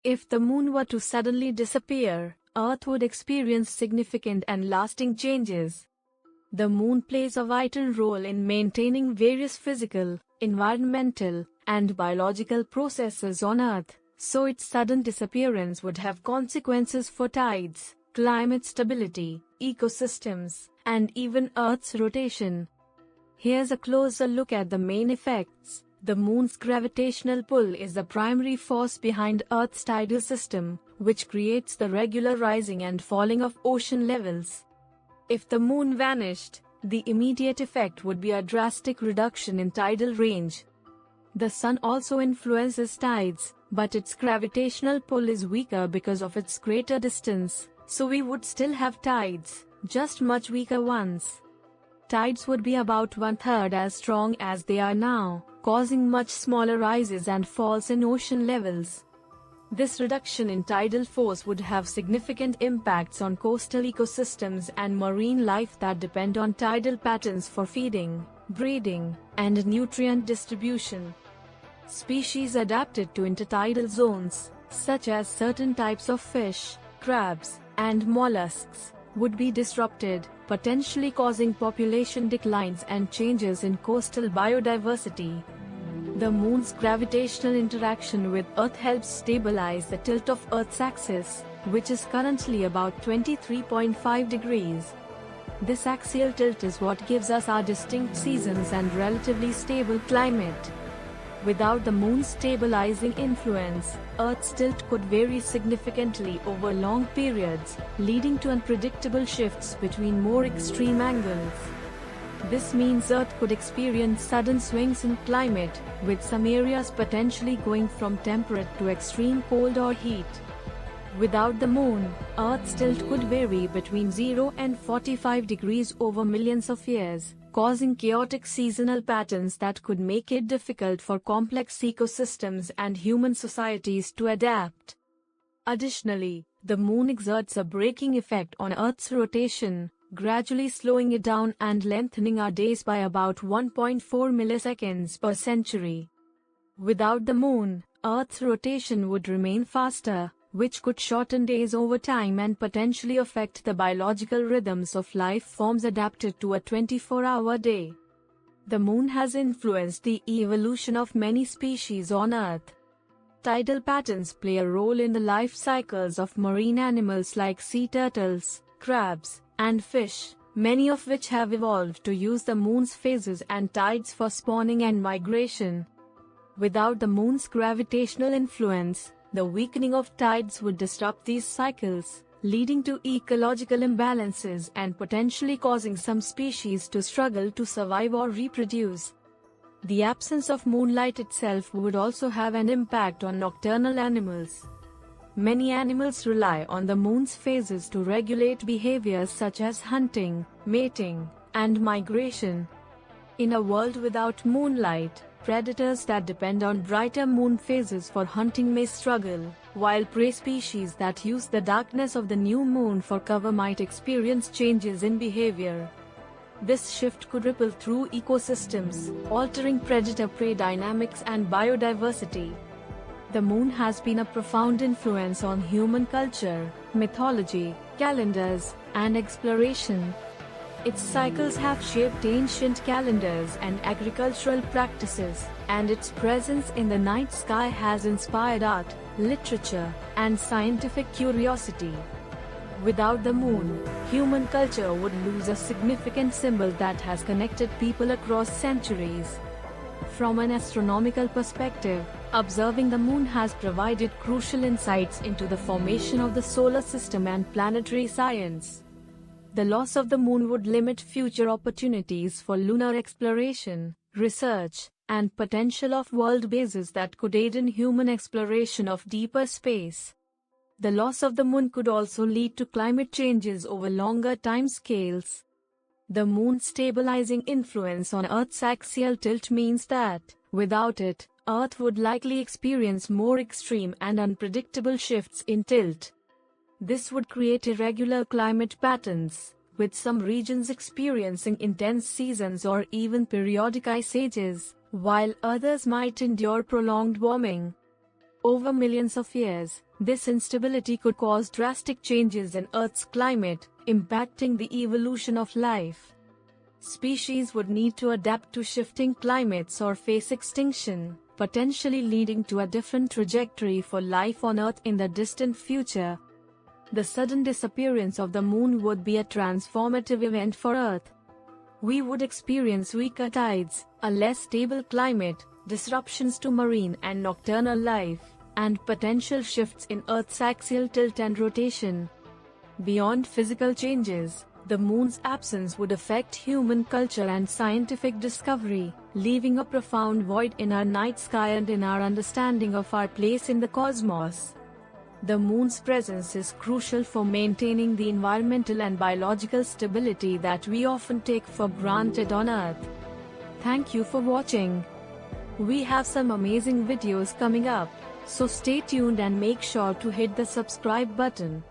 If the moon were to suddenly disappear, Earth would experience significant and lasting changes. The moon plays a vital role in maintaining various physical, environmental, and biological processes on Earth, so its sudden disappearance would have consequences for tides, climate stability, ecosystems, and even Earth's rotation. Here's a closer look at the main effects. The moon's gravitational pull is the primary force behind Earth's tidal system, which creates the regular rising and falling of ocean levels. If the moon vanished, the immediate effect would be a drastic reduction in tidal range. The sun also influences tides, but its gravitational pull is weaker because of its greater distance, so we would still have tides, just much weaker ones. Tides would be about 1/3 as strong as they are now, causing much smaller rises and falls in ocean levels. This reduction in tidal force would have significant impacts on coastal ecosystems and marine life that depend on tidal patterns for feeding, breeding, and nutrient distribution. Species adapted to intertidal zones, such as certain types of fish, crabs, and mollusks, would be disrupted, potentially causing population declines and changes in coastal biodiversity. The moon's gravitational interaction with Earth helps stabilize the tilt of Earth's axis, which is currently about 23.5 degrees. This axial tilt is what gives us our distinct seasons and relatively stable climate. Without the moon's stabilizing influence, Earth's tilt could vary significantly over long periods, leading to unpredictable shifts between more extreme angles. This means Earth could experience sudden swings in climate, with some areas potentially going from temperate to extreme cold or heat. Without the moon, Earth's tilt could vary between 0 and 45 degrees over millions of years, causing chaotic seasonal patterns that could make it difficult for complex ecosystems and human societies to adapt. Additionally, the moon exerts a braking effect on Earth's rotation, gradually slowing it down and lengthening our days by about 1.4 milliseconds per century. Without the moon, Earth's rotation would remain faster, which could shorten days over time and potentially affect the biological rhythms of life forms adapted to a 24-hour day. The moon has influenced the evolution of many species on Earth. Tidal patterns play a role in the life cycles of marine animals like sea turtles, crabs, and fish, many of which have evolved to use the moon's phases and tides for spawning and migration. Without the moon's gravitational influence, the weakening of tides would disrupt these cycles, leading to ecological imbalances and potentially causing some species to struggle to survive or reproduce. The absence of moonlight itself would also have an impact on nocturnal animals. Many animals rely on the moon's phases to regulate behaviors such as hunting, mating, and migration. In a world without moonlight, predators that depend on brighter moon phases for hunting may struggle, while prey species that use the darkness of the new moon for cover might experience changes in behavior. This shift could ripple through ecosystems, altering predator-prey dynamics and biodiversity. The moon has been a profound influence on human culture, mythology, calendars, and exploration. Its cycles have shaped ancient calendars and agricultural practices, and its presence in the night sky has inspired art, literature, and scientific curiosity. Without the moon, human culture would lose a significant symbol that has connected people across centuries. From an astronomical perspective, observing the moon has provided crucial insights into the formation of the solar system and planetary science. The loss of the moon would limit future opportunities for lunar exploration, research, and potential of world bases that could aid in human exploration of deeper space. The loss of the moon could also lead to climate changes over longer timescales. The moon's stabilizing influence on Earth's axial tilt means that, without it, Earth would likely experience more extreme and unpredictable shifts in tilt. This would create irregular climate patterns, with some regions experiencing intense seasons or even periodic ice ages, while others might endure prolonged warming. Over millions of years, this instability could cause drastic changes in Earth's climate, impacting the evolution of life. Species would need to adapt to shifting climates or face extinction, potentially leading to a different trajectory for life on Earth in the distant future. The sudden disappearance of the moon would be a transformative event for Earth. We would experience weaker tides, a less stable climate, disruptions to marine and nocturnal life, and potential shifts in Earth's axial tilt and rotation. Beyond physical changes, the moon's absence would affect human culture and scientific discovery, leaving a profound void in our night sky and in our understanding of our place in the cosmos. The moon's presence is crucial for maintaining the environmental and biological stability that we often take for granted on Earth. Thank you for watching. We have some amazing videos coming up, so stay tuned and make sure to hit the subscribe button.